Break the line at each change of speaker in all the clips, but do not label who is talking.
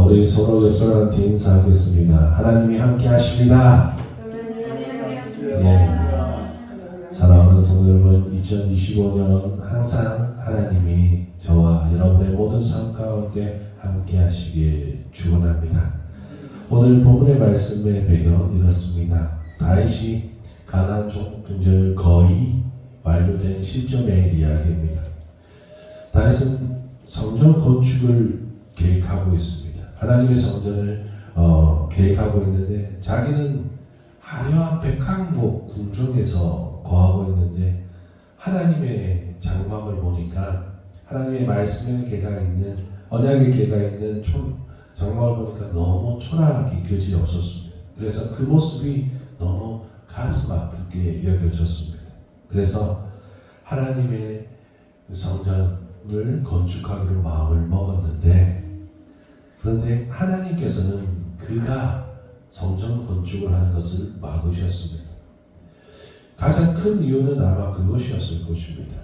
우리 서로 옆사람한테 인사하겠습니다. 하나님이 함께 하십니다. 사랑하는 성도 여러분, 2025년 항상 하나님이 저와 여러분의 모든 삶 가운데 함께 하시길 축원합니다. 오늘 본문의 말씀의 배경은 이렇습니다. 다윗이 가나안 종국전쟁을 거의 완료된 시점의 이야기입니다. 다윗은 성전 건축을 계획하고 있습니다. 하나님의 성전을 계획하고 있는데 자기는 화려한 백항목 궁전에서 거하고 있는데 하나님의 장막을 보니까 하나님의 말씀의 계가 있는 언약의 계가 있는 장막을 보니까 너무 초라하기 그지없었습니다. 그래서 그 모습이 너무 가슴 아프게 여겨졌습니다. 그래서 하나님의 성전을 건축하기로 마음을 먹었는데, 그런데 하나님께서는 그가 성전 건축을 하는 것을 막으셨습니다. 가장 큰 이유는 아마 그것이었을 것입니다.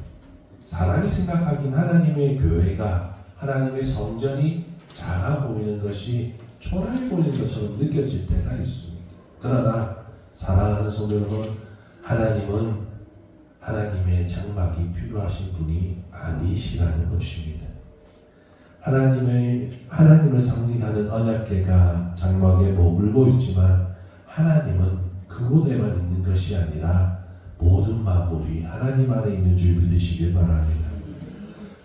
사람이 생각하긴 하나님의 교회가, 하나님의 성전이 작아 보이는 것이 초라해 보이는 것처럼 느껴질 때가 있습니다. 그러나 사랑하는 성도 여러분, 하나님은 하나님의 장막이 필요하신 분이 아니시라는 것입니다. 하나님을 상징하는 언약궤가 장막에 머물고 있지만 하나님은 그곳에만 있는 것이 아니라 모든 만물이 하나님 안에 있는 줄 믿으시길 바랍니다.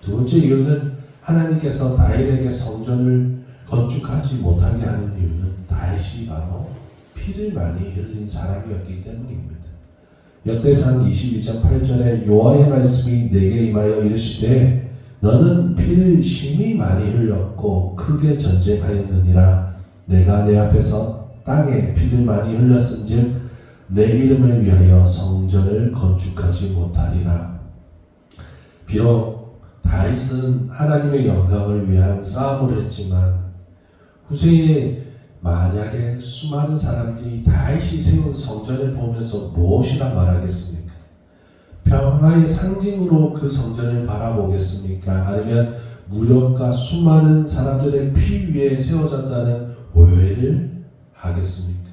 두 번째 이유는 하나님께서 다윗에게 성전을 건축하지 못하게 하는 이유는 다윗이 바로 피를 많이 흘린 사람이었기 때문입니다. 역대상 22장 8절에 여호와의 말씀이 내게 임하여 이르시되 너는 피를 심히 많이 흘렸고 크게 전쟁하였느니라. 내가 내 앞에서 땅에 피를 많이 흘렸은즉 내 이름을 위하여 성전을 건축하지 못하리라. 비록 다윗은 하나님의 영광을 위한 싸움을 했지만 후세에 만약에 수많은 사람들이 다윗이 세운 성전을 보면서 무엇이라 말하겠습니까? 평화의 상징으로 그 성전을 바라보겠습니까? 아니면 무력과 수많은 사람들의 피 위에 세워졌다는 오해를 하겠습니까?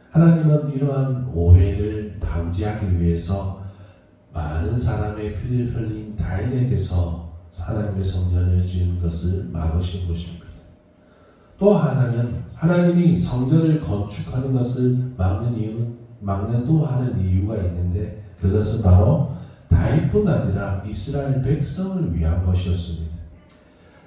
하나님은 이러한 오해를 방지하기 위해서 많은 사람의 피를 흘린 다윗에게서 하나님의 성전을 지은 것을 막으신 것입니다. 또 하나는 하나님이 성전을 건축하는 것을 막는 또 하는 이유가 있는데, 그것은 바로 다윗뿐 아니라 이스라엘 백성을 위한 것이었습니다.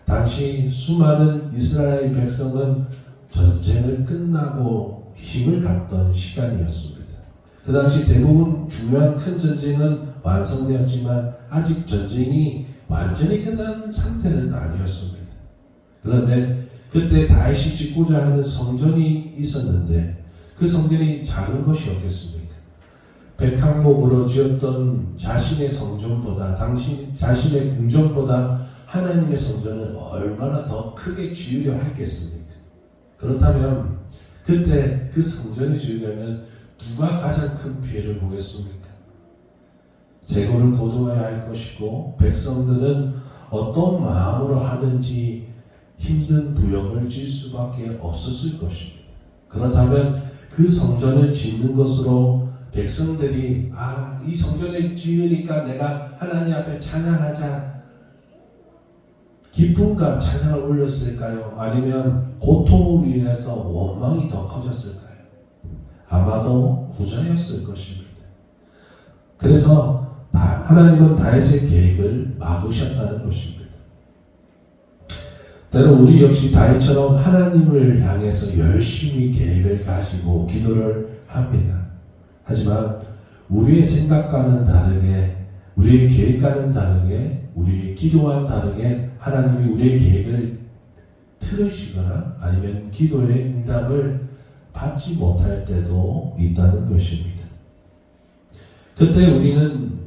당시 수많은 이스라엘 백성은 전쟁을 끝나고 힘을 갖던 시간이었습니다. 그 당시 대부분 중요한 큰 전쟁은 완성되었지만 아직 전쟁이 완전히 끝난 상태는 아니었습니다. 그런데 그때 다윗이 짓고자 하는 성전이 있었는데 그 성전이 작은 것이었겠습니까? 백항목으로 지었던 자신의 성전보다, 자신의 궁전보다 하나님의 성전을 얼마나 더 크게 지으려 했겠습니까? 그렇다면 그때 그 성전이 지으려면 누가 가장 큰 피해를 보겠습니까? 재고를 거두어야 할 것이고 백성들은 어떤 마음으로 하든지 힘든 부역을 질 수밖에 없었을 것입니다. 그렇다면 그 성전을 짓는 것으로 백성들이 이 성전을 지으니까 내가 하나님 앞에 찬양하자, 기쁨과 찬양을 올렸을까요? 아니면 고통으로 인해서 원망이 더 커졌을까요? 아마도 후자였을 것입니다. 그래서 하나님은 다윗의 계획을 막으셨다는 것입니다. 때로 우리 역시 다윗처럼 하나님을 향해서 열심히 계획을 가지고 기도를 합니다. 하지만 우리의 생각과는 다르게, 우리의 계획과는 다르게, 우리의 기도와는 다르게 하나님이 우리의 계획을 틀으시거나 아니면 기도의 응답을 받지 못할 때도 있다는 것입니다. 그때 우리는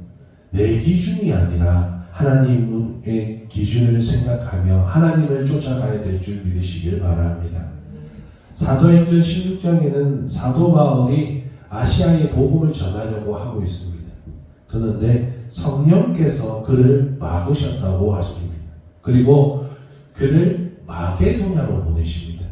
내 기준이 아니라 하나님의 기준을 생각하며 하나님을 쫓아가야 될 줄 믿으시길 바랍니다. 사도행전 16장에는 사도 바울이 아시아의 복음을 전하려고 하고 있습니다. 그런데 성령께서 그를 막으셨다고 하십니다. 그리고 그를 마게도냐로 보내십니다.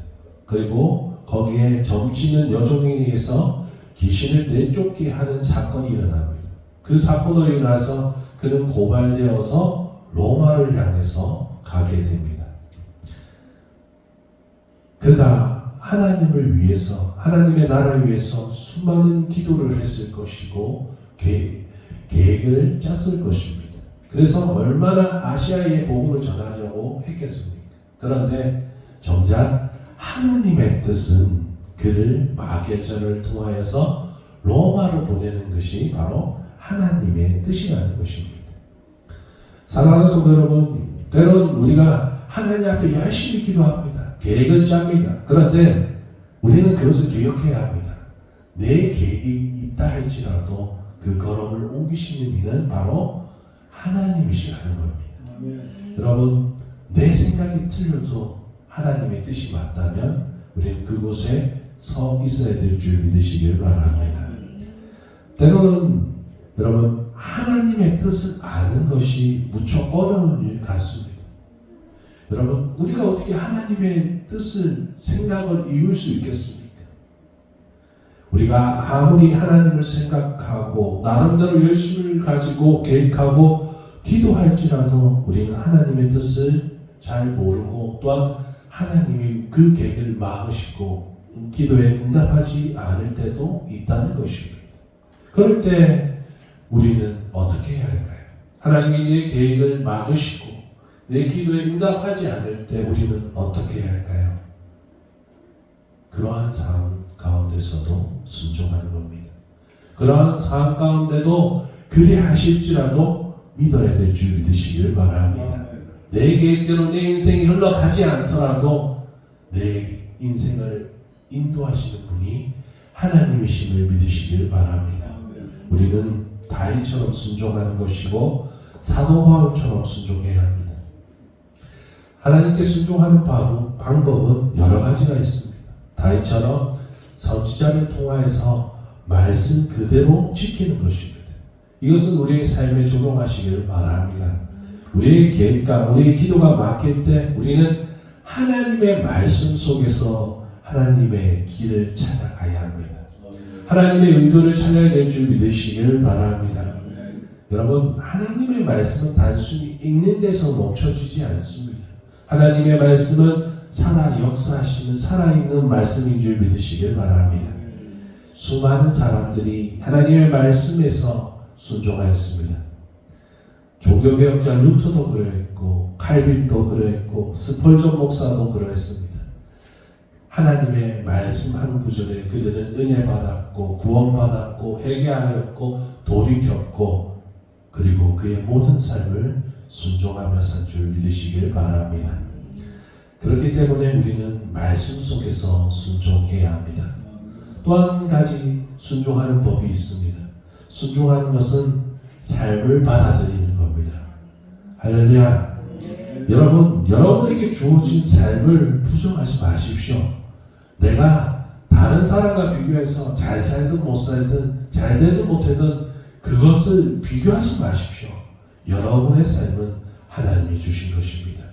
그리고 거기에 점치는 여종에 의해서 귀신을 내쫓게 하는 사건이 일어납니다. 그 사건으로 일어나서 그는 고발되어서 로마를 향해서 가게 됩니다. 그가 하나님을 위해서, 하나님의 나라를 위해서 수많은 기도를 했을 것이고 계획을 짰을 것입니다. 그래서 얼마나 아시아에 복음을 전하려고 했겠습니까? 그런데 정작 하나님의 뜻은 그를 마게전을 통하여서 로마로 보내는 것이 바로 하나님의 뜻이라는 것입니다. 사랑하는 성도 여러분, 때론 우리가 하나님 앞에 열심히 기도합니다. 계획을 짭니다. 그런데 우리는 그것을 기억해야 합니다. 내 계획이 있다 할지라도 그 걸음을 옮기시는 이는 바로 하나님이시라는 겁니다. 여러분, 내 생각이 틀려도 하나님의 뜻이 맞다면 우리는 그곳에 서 있어야 될 줄 믿으시길 바랍니다. 때로는 여러분, 하나님의 뜻을 아는 것이 무척 어려운 일 같습니다. 여러분, 우리가 어떻게 하나님의 뜻을, 생각을 이룰 수 있겠습니까? 우리가 아무리 하나님을 생각하고 나름대로 열심을 가지고 계획하고 기도할지라도 우리는 하나님의 뜻을 잘 모르고 또한 하나님이 그 계획을 막으시고 기도에 응답하지 않을 때도 있다는 것입니다. 그럴 때 우리는 어떻게 해야 할까요? 하나님이 내 계획을 막으시고 내 기도에 응답하지 않을 때 우리는 어떻게 해야 할까요? 그러한 상황 가운데서도 순종하는 겁니다. 그러한 상황 가운데도 그리 하실지라도 믿어야 될 줄 믿으시길 바랍니다. 내 계획대로 내 인생이 흘러가지 않더라도 내 인생을 인도하시는 분이 하나님이심을 믿으시길 바랍니다. 우리는 다윗처럼 순종하는 것이고 사도 바울처럼 순종해야 합니다. 하나님께 순종하는 방법은 여러 가지가 있습니다. 다윗처럼 선지자를 통하여서 말씀 그대로 지키는 것입니다. 이것은 우리의 삶에 적용하시기를 바랍니다. 우리의 계획과 우리의 기도가 막힐 때 우리는 하나님의 말씀 속에서 하나님의 길을 찾아가야 합니다. 하나님의 의도를 찾아야 될 줄 믿으시길 바랍니다. 여러분, 하나님의 말씀은 단순히 읽는 데서 멈춰지지 않습니다. 하나님의 말씀은 살아 역사하시는 살아있는 말씀인 줄 믿으시길 바랍니다. 수많은 사람들이 하나님의 말씀에서 순종하였습니다. 종교개혁자 루터도 그러했고 칼빈도 그러했고 스펄전 목사도 그러했습니다. 하나님의 말씀 한 구절에 그들은 은혜 받았고 구원받았고 회개하였고 돌이켰고 그리고 그의 모든 삶을 순종하며 산 줄 믿으시길 바랍니다. 그렇기 때문에 우리는 말씀 속에서 순종해야 합니다. 또 한 가지 순종하는 법이 있습니다. 순종하는 것은 삶을 받아들이는 겁니다. 할렐루야. 여러분, 여러분에게 주어진 삶을 부정하지 마십시오. 내가 다른 사람과 비교해서 잘 살든 못 살든 잘 되든 못 되든 그것을 비교하지 마십시오. 여러분의 삶은 하나님이 주신 것입니다.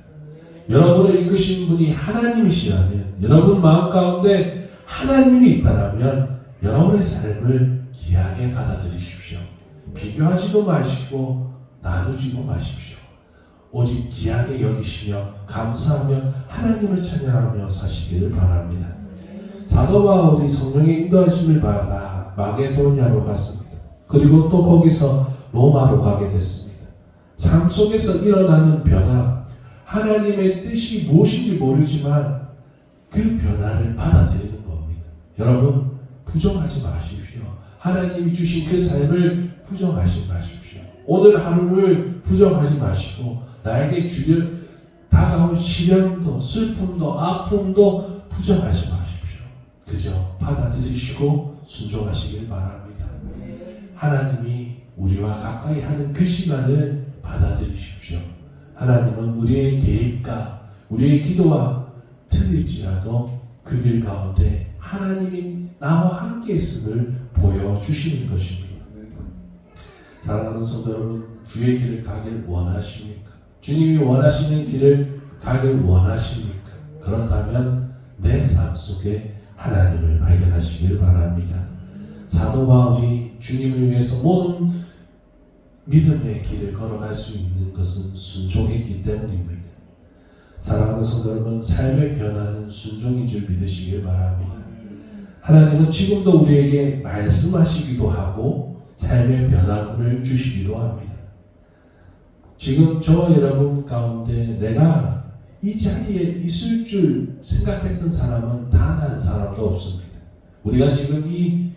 여러분을 이끄신 분이 하나님이시라면, 여러분 마음 가운데 하나님이 있다면 여러분의 삶을 귀하게 받아들이십시오. 비교하지도 마시고 나누지도 마십시오. 오직 귀하게 여기시며 감사하며 하나님을 찬양하며 사시기를 바랍니다. 사도 바울이 성령의 인도하심을 받아 마게도냐로 갔습니다. 그리고 또 거기서 로마로 가게 됐습니다. 삶 속에서 일어나는 변화, 하나님의 뜻이 무엇인지 모르지만 그 변화를 받아들이는 겁니다. 여러분, 부정하지 마십시오. 하나님이 주신 그 삶을 부정하지 마십시오. 오늘 하루를 부정하지 마시고 나에게 다가올 시련도 슬픔도 아픔도 부정하지 마십시오. 그저 받아들이시고 순종하시길 바랍니다. 하나님이 우리와 가까이 하는 그 시간을 받아들이십시오. 하나님은 우리의 계획과 우리의 기도와 틀릴지라도 그 길 가운데 하나님이 나와 함께 있음을 보여주시는 것입니다. 사랑하는 성도 여러분, 주의 길을 가길 원하십니까? 주님이 원하시는 길을 가길 원하십니까? 그렇다면 내 삶 속에 하나님을 발견하시길 바랍니다. 사도 바울이 주님을 위해서 모든 믿음의 길을 걸어갈 수 있는 것은 순종했기 때문입니다. 사랑하는 성도 여러분, 삶의 변화는 순종인 줄 믿으시길 바랍니다. 하나님은 지금도 우리에게 말씀하시기도 하고 삶의 변화를 주시기도 합니다. 지금 저와 여러분 가운데 내가 이 자리에 있을 줄 생각했던 사람은 단 한 사람도 없습니다. 우리가 지금 이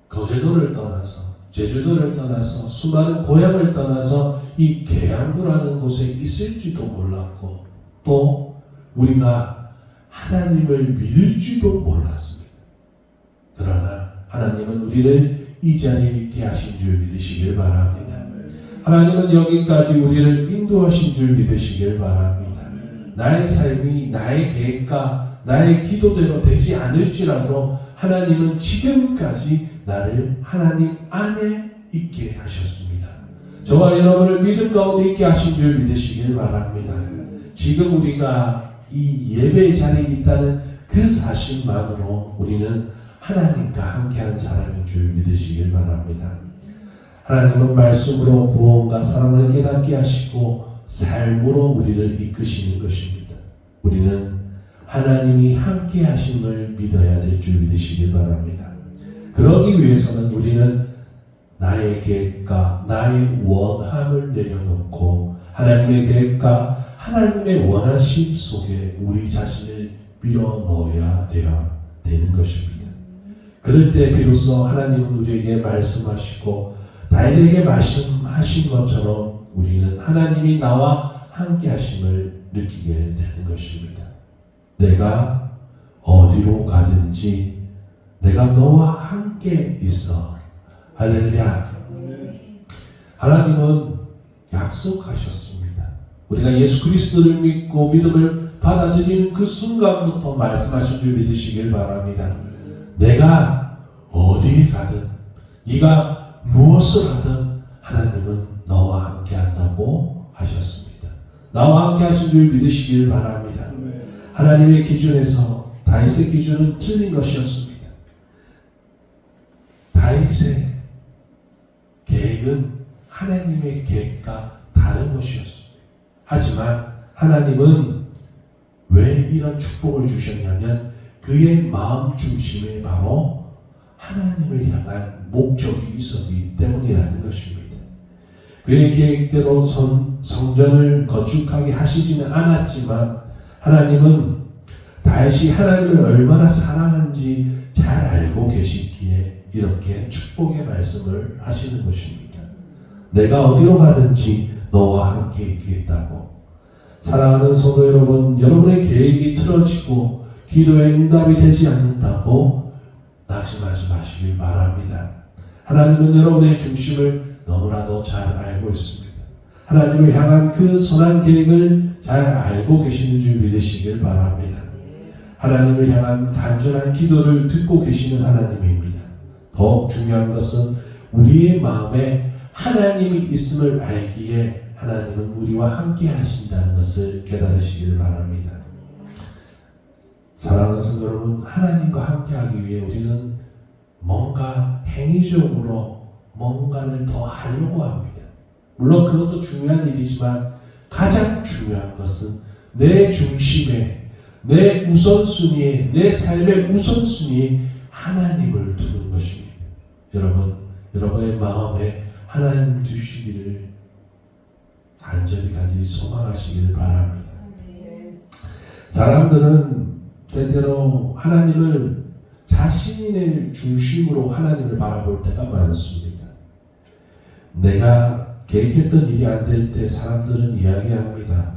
거제도를 떠나서 제주도를 떠나서 수많은 고향을 떠나서 이 계양구라는 곳에 있을지도 몰랐고 또 우리가 하나님을 믿을지도 몰랐습니다. 그러나 하나님은 우리를 이 자리에 있게 하신 줄 믿으시길 바랍니다. 하나님은 여기까지 우리를 인도하신 줄 믿으시길 바랍니다. 나의 삶이 나의 계획과 나의 기도대로 되지 않을지라도 하나님은 지금까지 나를 하나님 안에 있게 하셨습니다. 저와 여러분을 믿음 가운데 있게 하신 줄 믿으시길 바랍니다. 지금 우리가 이 예배 자리에 있다는 그 사실만으로 우리는 하나님과 함께한 사람인 줄 믿으시길 바랍니다. 하나님은 말씀으로 구원과 사랑을 깨닫게 하시고 삶으로 우리를 이끄시는 것입니다. 우리는 하나님이 함께 하심을 믿어야 될 줄 믿으시길 바랍니다. 그러기 위해서는 우리는 나의 계획과 나의 원함을 내려놓고 하나님의 계획과 하나님의 원하심 속에 우리 자신을 밀어넣어야 되는 것입니다. 그럴 때 비로소 하나님은 우리에게 말씀하시고 다윗에게 말씀하신 것처럼 우리는 하나님이 나와 함께 하심을 느끼게 되는 것입니다. 내가 어디로 가든지 내가 너와 함께 있어. 할렐루야. 하나님은 약속하셨습니다. 우리가 예수 그리스도를 믿고 믿음을 받아들이는 그 순간부터 말씀하신 줄 믿으시길 바랍니다. 내가 어디에 가든 네가 무엇을 하든 하나님은 너와 함께 한다고 하셨습니다. 나와 함께 하신 줄 믿으시길 바랍니다. 하나님의 기준에서 다윗의 기준은 틀린 것이었습니다. 다윗의 계획은 하나님의 계획과 다른 것이었습니다. 하지만 하나님은 왜 이런 축복을 주셨냐면 그의 마음 중심에 바로 하나님을 향한 목적이 있었기 때문이라는 것입니다. 그의 계획대로 성전을 건축하게 하시지는 않았지만 하나님은 다윗이 하나님을 얼마나 사랑하는지 잘 알고 계시기에 이렇게 축복의 말씀을 하시는 것입니다. 내가 어디로 가든지 너와 함께 있겠다고. 사랑하는 성도 여러분, 여러분의 계획이 틀어지고 기도의 응답이 되지 않는다고 낙심하지 마시길 바랍니다. 하나님은 여러분의 중심을 너무나도 잘 알고 있습니다. 하나님을 향한 그 선한 계획을 잘 알고 계시는 줄 믿으시길 바랍니다. 하나님을 향한 간절한 기도를 듣고 계시는 하나님입니다. 더욱 중요한 것은 우리의 마음에 하나님이 있음을 알기에 하나님은 우리와 함께 하신다는 것을 깨달으시길 바랍니다. 사랑하는 성도 여러분, 하나님과 함께 하기 위해 우리는 뭔가 행위적으로 뭔가를 더 하려고 합니다. 물론 그것도 중요한 일이지만 가장 중요한 것은 내 중심에, 내 우선순위에, 내 삶의 우선순위에 하나님을 두는 것입니다. 여러분, 여러분의 마음에 하나님 두시기를 간절히 소망하시기를 바랍니다. 사람들은 때때로 하나님을 자신의 중심으로 하나님을 바라볼 때가 많습니다. 내가 계획했던 일이 안 될 때 사람들은 이야기합니다.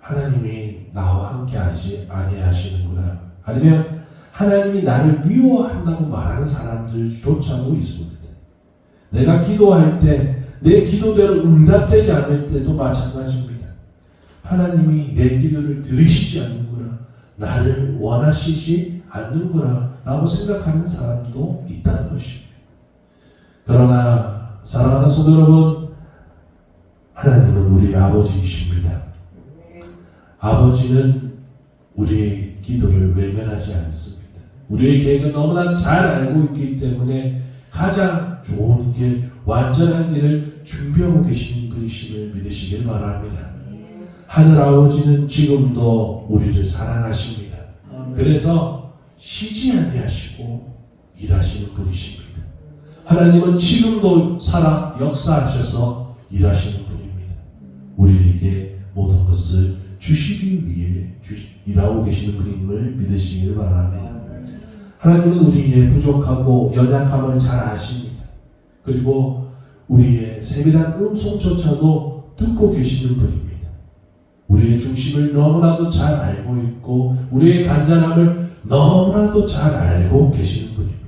하나님이 나와 함께 하지 아니하시는구나. 아니면 하나님이 나를 미워한다고 말하는 사람들조차도 있습니다. 내가 기도할 때 내 기도대로 응답되지 않을 때도 마찬가지입니다. 하나님이 내 기도를 들으시지 않는구나. 나를 원하시지 않는구나 라고 생각하는 사람도 있다는 것입니다. 그러나 사랑하는 성도 여러분, 하나님은 우리 아버지이십니다. 아버지는 우리의 기도를 외면하지 않습니다. 우리의 계획은 너무나 잘 알고 있기 때문에 가장 좋은 길, 완전한 길을 준비하고 계시는 분이심을 믿으시길 바랍니다. 하늘 아버지는 지금도 우리를 사랑하십니다. 그래서 쉬지 아니하시고 일하시는 분이십니다. 하나님은 지금도 살아 역사하셔서 일하시는 분입니다. 우리에게 모든 것을 주시기 위해 일하고 계시는 분임을 믿으시길 바랍니다. 하나님은 우리의 부족하고 연약함을 잘 아십니다. 그리고 우리의 세밀한 음성조차도 듣고 계시는 분입니다. 우리의 중심을 너무나도 잘 알고 있고 우리의 간절함을 너무나도 잘 알고 계시는 분입니다.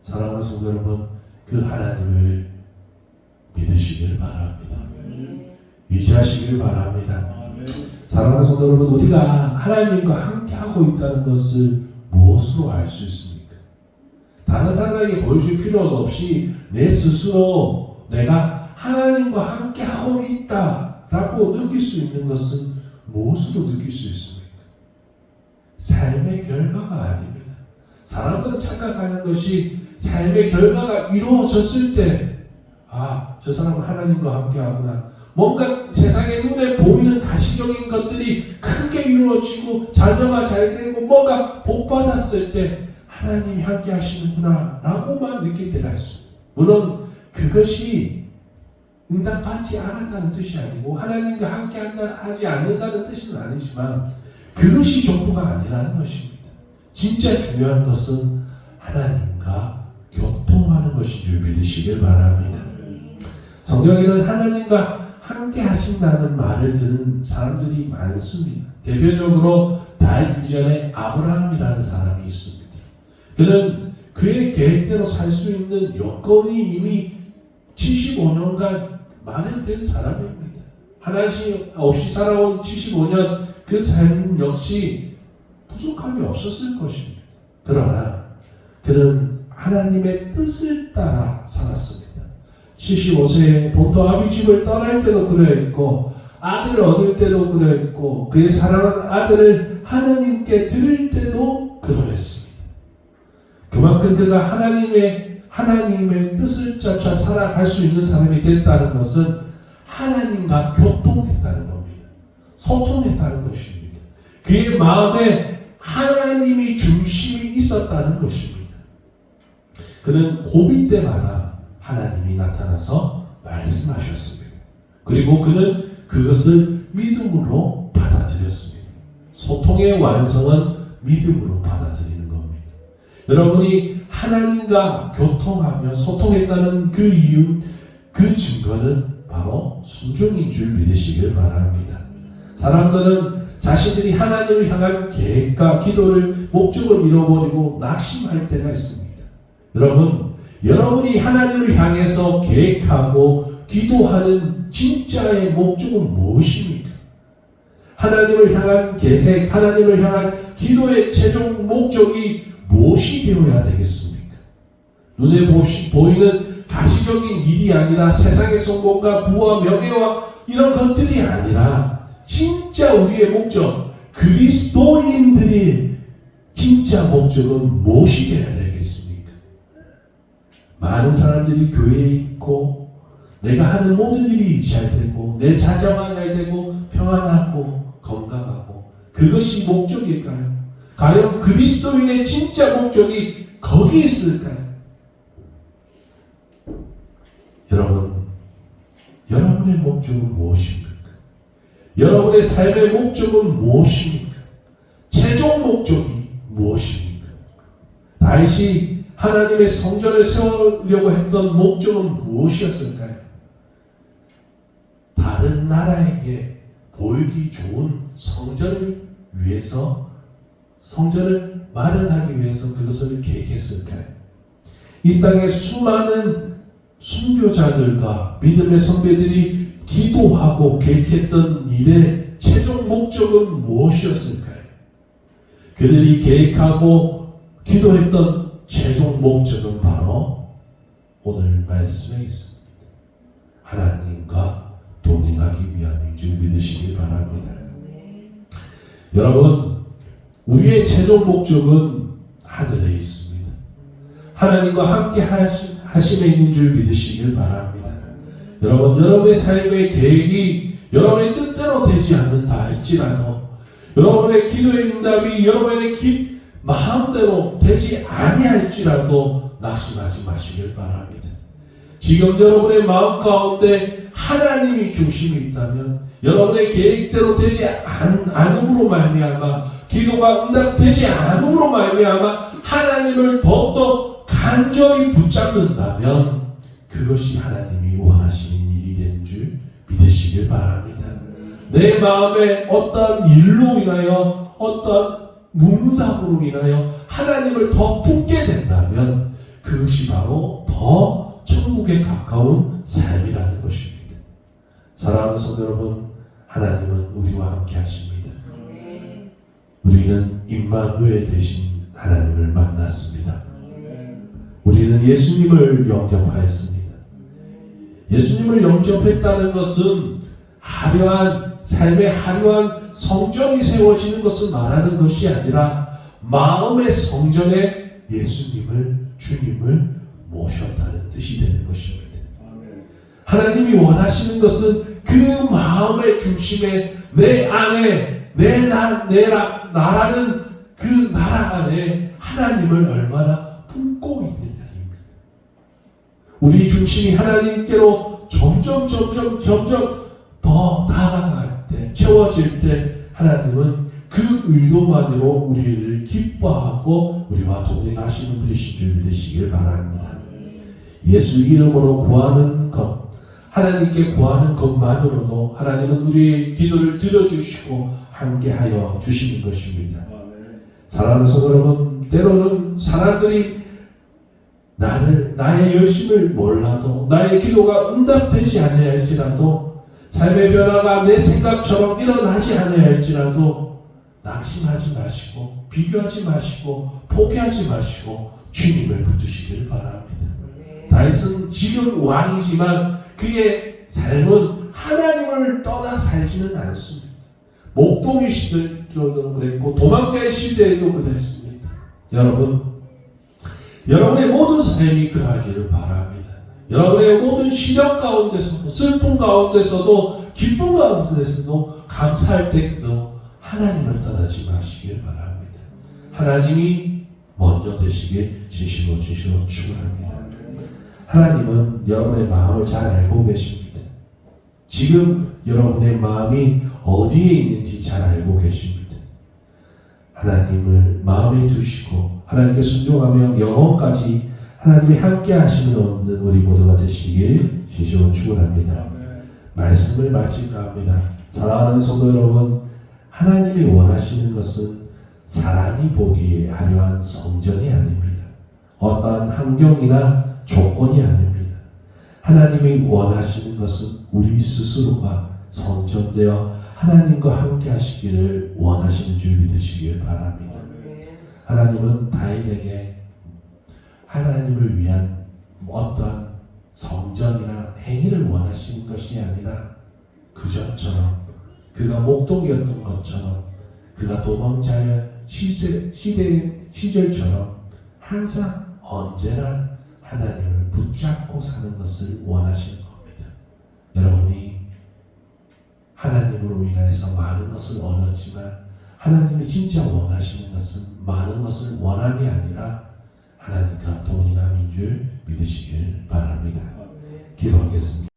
사랑하는 성도 여러분, 그 하나님을 믿으시길 바랍니다. 의지하시길 바랍니다. 사랑하는 성도 여러분, 우리가 하나님과 함께하고 있다는 것을 무엇으로 알 수 있습니까? 다른 사람에게 보여줄 필요도 없이 내 스스로 내가 하나님과 함께하고 있다라고 느낄 수 있는 것은 무엇으로 느낄 수 있습니까? 삶의 결과가 아닙니다. 사람들은 착각하는 것이 삶의 결과가 이루어졌을 때 저 사람은 하나님과 함께하구나. 뭔가 세상의 눈에 보이는 가시적인 것들이 크게 이루어지고 자녀가 잘 되고 뭔가 복받았을 때 하나님이 함께 하시는구나 라고만 느낄 때가 있습니다. 물론 그것이 응답받지 않았다는 뜻이 아니고 하나님과 함께 하지 않는다는 뜻은 아니지만 그것이 전부가 아니라는 것입니다. 진짜 중요한 것은 하나님과 교통하는 것인 줄 믿으시길 바랍니다. 성경에는 하나님과 함께 하신다는 말을 듣는 사람들이 많습니다. 대표적으로 다윗 이전에 아브라함이라는 사람이 있습니다. 그는 그의 계획대로 살 수 있는 여건이 이미 75년간 마련된 사람입니다. 하나님 없이 살아온 75년 그 삶 역시 부족함이 없었을 것입니다. 그러나 그는 하나님의 뜻을 따라 살았습니다. 75세에 본토 아비 집을 떠날 때도 그러했고 아들을 얻을 때도 그러했고 그의 사랑하는 아들을 하나님께 드릴 때도 그러했습니다. 그만큼 그가 하나님의 뜻을 쫓아 살아갈 수 있는 사람이 됐다는 것은 하나님과 교통했다는 겁니다. 소통했다는 것입니다. 그의 마음에 하나님이 중심이 있었다는 것입니다. 그는 고비 때마다 하나님이 나타나서 말씀하셨습니다. 그리고 그는 그것을 믿음으로 받아들였습니다. 소통의 완성은 믿음으로 받아들이는 겁니다. 여러분이 하나님과 교통하며 소통했다는 그 이유, 그 증거는 바로 순종인 줄 믿으시길 바랍니다. 사람들은 자신들이 하나님을 향한 계획과 기도를 목적을 잃어버리고 낙심할 때가 있습니다. 여러분이 하나님을 향해서 계획하고 기도하는 진짜의 목적은 무엇입니까? 하나님을 향한 계획, 하나님을 향한 기도의 최종 목적이 무엇이 되어야 되겠습니까? 눈에 보이는 가시적인 일이 아니라 세상의 성공과 부와 명예와 이런 것들이 아니라 진짜 우리의 목적, 그리스도인들의 진짜 목적은 무엇이 되어야 되겠습니까? 많은 사람들이 교회에 있고 내가 하는 모든 일이 잘 되고 내 자녀가 잘 되고 평안하고 건강하고 그것이 목적일까요? 과연 그리스도인의 진짜 목적이 거기 있을까요? 여러분의 목적은 무엇입니까? 여러분의 삶의 목적은 무엇입니까? 최종 목적이 무엇입니까? 다윗이 하나님의 성전을 세우려고 했던 목적은 무엇이었을까요? 다른 나라에게 보이기 좋은 성전을 위해서 성전을 마련하기 위해서 그것을 계획했을까요? 이 땅에 수많은 순교자들과 믿음의 선배들이 기도하고 계획했던 일의 최종 목적은 무엇이었을까요? 그들이 계획하고 기도했던 최종 목적은 바로 오늘 말씀에 있습니다. 하나님과 동행하기 위함인 줄 믿으시기 바랍니다. 여러분, 우리의 최종 목적은 하늘에 있습니다. 하나님과 함께 하심에 있는 줄 믿으시길 바랍니다. 여러분, 여러분의 삶의 계획이 여러분의 뜻대로 되지 않는다 할지라도, 여러분의 기도의 응답이 여러분의 마음대로 되지 아니할지라도 낙심하지 마시길 바랍니다. 지금 여러분의 마음 가운데 하나님이 중심이 있다면, 여러분의 계획대로 되지 않음으로 말미암아, 기도가 응답되지 않음으로 말미암아 하나님을 더욱더 간절히 붙잡는다면 그것이 하나님이 원하시는 일이 되는 줄 믿으시길 바랍니다. 내 마음에 어떤 일로 인하여, 어떤 문답으로 인하여 하나님을 더 품게 된다면 그것이 바로 더 천국에 가까운 삶이라는 것입니다. 사랑하는 성도 여러분, 하나님은 우리와 함께 하십니다. 우리는 임마누엘 되신 하나님을 만났습니다. 우리는 예수님을 영접하였습니다. 예수님을 영접했다는 것은 화려한 삶의 화려한 성전이 세워지는 것을 말하는 것이 아니라 마음의 성전에 예수님을, 주님을 모셨다는 뜻이 되는 것입니다. 하나님이 원하시는 것은 그 마음의 중심에 내 안에 나라는 그 나라 안에 하나님을 얼마나 품고 있느냐입니다. 우리 중심이 하나님께로 점점 더 나아갈 때, 채워질 때 하나님은 그 의도만으로 우리를 기뻐하고 우리와 동행하시는 분이신 줄 믿으시길 바랍니다. 예수 이름으로 구하는 것, 하나님께 구하는 것만으로도 하나님은 우리의 기도를 들어주시고 함께하여 주시는 것입니다. 사랑하는 성도 여러분, 때로는 사람들이 나의 열심을 몰라도, 나의 기도가 응답되지 아니할지라도, 삶의 변화가 내 생각처럼 일어나지 아니할지라도 낙심하지 마시고, 비교하지 마시고, 포기하지 마시고 주님을 붙드시길 바랍니다. 다윗은 지금 왕이지만 그의 삶은 하나님을 떠나 살지는 않습니다. 목동의 시대에도 그랬고 도망자의 시대에도 그랬습니다. 여러분의 모든 삶이 그러하기를 바랍니다. 여러분의 모든 시련 가운데서도, 슬픔 가운데서도, 기쁨 가운데서도, 감사할 때도 하나님을 떠나지 마시길 바랍니다. 하나님이 먼저 되시길 진심으로 축원합니다. 하나님은 여러분의 마음을 잘 알고 계십니다. 지금 여러분의 마음이 어디에 있는지 잘 알고 계십니다. 하나님을 마음에 두시고 하나님께 순종하며 영원까지 하나님이 함께 하시는 없는 우리 모두가 되시길 진심으로 축원합니다. 말씀을 마칠까 합니다. 사랑하는 성도 여러분, 하나님이 원하시는 것은 사람이 보기에 화려한 성전이 아닙니다. 어떠한 환경이나 조건이 아닙니다. 하나님이 원하시는 것은 우리 스스로가 성전되어 하나님과 함께 하시기를 원하시는 줄 믿으시길 바랍니다. 하나님은 다윗에게 하나님을 위한 어떤 성전이나 행위를 원하시는 것이 아니라 그전처럼, 그가 목동이었던 것처럼, 그가 도망자의 시절처럼 항상 언제나 하나님을 붙잡고 사는 것을 원하시는 겁니다. 여러분이 하나님으로 인해서 많은 것을 얻었지만 하나님이 진짜 원하시는 것은 많은 것을 원함이 아니라 하나님과 동행함인 줄 믿으시길 바랍니다. 기도하겠습니다.